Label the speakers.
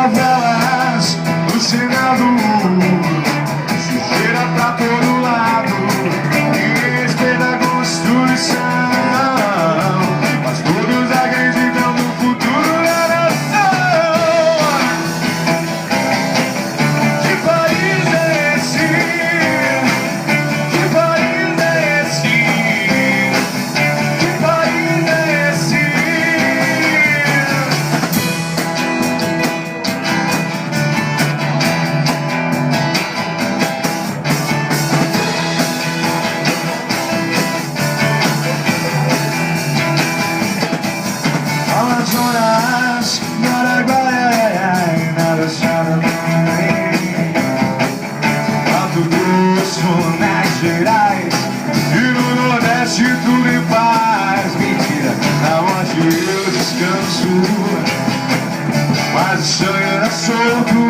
Speaker 1: favelas, no Senado, sujeira pra todo lado, ninguém respeita a Constituição, mas todos acreditam no futuro da nação. Que país é esse? Que país é esse? Que país é esse? Amazonas, Guaraguaiaia, nada sabe bem. Mato Grosso, Minas Gerais, e no Nordeste tudo em paz. Mentira, aonde eu descanso, mas o sonho era solto.